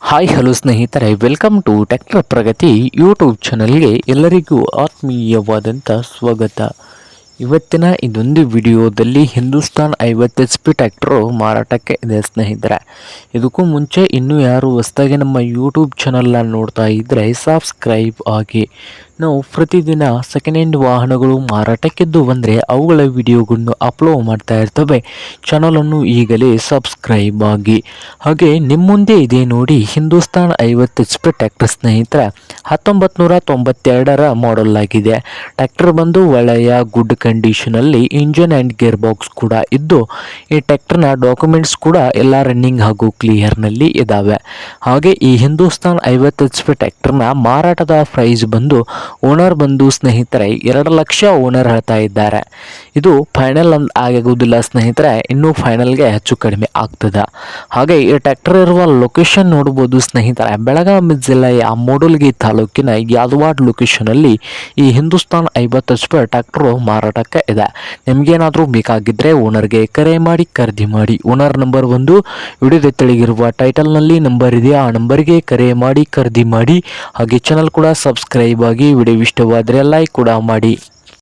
Hi hello ಸ್ನೇಹಿತರೆ, welcome to tractor Pragati YouTube ಚಾನಲ್ಗೆ ಎಲ್ಲರಿಗೂ ಆತ್ಮೀಯವಾದಂಥ ಸ್ವಾಗತ. ಇವತ್ತಿನ ಇದೊಂದು ವಿಡಿಯೋದಲ್ಲಿ ಹಿಂದೂಸ್ತಾನ್ 50 HP ಟ್ರ್ಯಾಕ್ಟರು ಮಾರಾಟಕ್ಕೆ ಇದೆ ಸ್ನೇಹಿತರೆ. ಇದಕ್ಕೂ ಮುಂಚೆ ಇನ್ನೂ ಯಾರು ಹೊಸದಾಗಿ ನಮ್ಮ ಯೂಟ್ಯೂಬ್ ಚಾನಲ್ನ ನೋಡ್ತಾ ಇದ್ದರೆ ಸಬ್ಸ್ಕ್ರೈಬ್ ಆಗಿ. ನಾವು ಪ್ರತಿದಿನ ಸೆಕೆಂಡ್ ಹ್ಯಾಂಡ್ ವಾಹನಗಳು ಮಾರಾಟಕ್ಕಿದ್ದು ಬಂದರೆ ಅವುಗಳ ವಿಡಿಯೋಗಳನ್ನು ಅಪ್ಲೋಡ್ ಮಾಡ್ತಾ ಇರ್ತವೆ. ಚಾನಲನ್ನು ಈಗಲೇ ಸಬ್ಸ್ಕ್ರೈಬ್ ಆಗಿ. ಹಾಗೆ ನಿಮ್ಮ ಮುಂದೆ ಇದೆ ನೋಡಿ ಹಿಂದೂಸ್ತಾನ್ 50 HP ಟ್ರ್ಯಾಕ್ಟರ್ ಸ್ನೇಹಿತರೆ. 1992ರ ಮಾಡೆಲ್ ಆಗಿದೆ. ಟ್ರ್ಯಾಕ್ಟರ್ ಬಂದು ಒಳ್ಳೆಯ ಗುಡ್ ಕಂಡೀಷನಲ್ಲಿ ಇಂಜನ್ ಆ್ಯಂಡ್ ಗೇರ್ ಬಾಕ್ಸ್ ಕೂಡ ಇದ್ದು, ಈ ಟ್ರ್ಯಾಕ್ಟರ್ನ ಡಾಕ್ಯುಮೆಂಟ್ಸ್ ಕೂಡ ಎಲ್ಲ ರನ್ನಿಂಗ್ ಹಾಗೂ ಕ್ಲಿಯರ್ನಲ್ಲಿ ಇದ್ದಾವೆ. ಹಾಗೆ ಈ ಹಿಂದೂಸ್ತಾನ್ 50 HP ಟ್ರ್ಯಾಕ್ಟರ್ನ ಮಾರಾಟದ ಪ್ರೈಸ್ ಬಂದು ಓನರ್ ಬಂದು ಸ್ನೇಹಿತರೆ 2 ಲಕ್ಷ ಓನರ್ ಹೇಳ್ತಾ ಇದ್ದಾರೆ. ಇದು ಫೈನಲ್ ಆಗೋದಿಲ್ಲ ಸ್ನೇಹಿತರೆ, ಇನ್ನೂ ಫೈನಲ್ಗೆ ಹೆಚ್ಚು ಕಡಿಮೆ ಆಗ್ತದೆ. ಹಾಗೆ ಈ ಟ್ರ್ಯಾಕ್ಟರ್ ಇರುವ ಲೊಕೇಶನ್ ನೋಡ್ಬೋದು ಸ್ನೇಹಿತರೆ. ಬೆಳಗಾವಿ ಜಿಲ್ಲೆಯ ಮೂಡಲಗಿ ತಾಲೂಕಿನ ಯಾದವಾಡ ಲೊಕೇಶನಲ್ಲಿ ಈ ಹಿಂದೂಸ್ತಾನ್ 50 HP ಟ್ರ್ಯಾಕ್ಟರು ಮಾರಾಟಕ್ಕೆ ಇದೆ. ನಿಮಗೇನಾದರೂ ಬೇಕಾಗಿದ್ದರೆ ಓನರ್ಗೆ ಕರೆ ಮಾಡಿ ಖರೀದಿ ಮಾಡಿ. ಓನರ್ ನಂಬರ್ ಒಂದು ವಿಡಿಯೋದ ತೆಳಗಿರುವ ಟೈಟಲ್ನಲ್ಲಿ ನಂಬರ್ ಇದೆ, ಆ ನಂಬರ್ಗೆ ಕರೆ ಮಾಡಿ ಖರೀದಿ ಮಾಡಿ. ಹಾಗೆ ಚಾನಲ್ ಕೂಡ ಸಬ್ಸ್ಕ್ರೈಬ್ ಆಗಿ. ವಿಡಿಯೋ ಇಷ್ಟವಾದರೆ ಲೈಕ್ ಕೂಡ ಮಾಡಿ.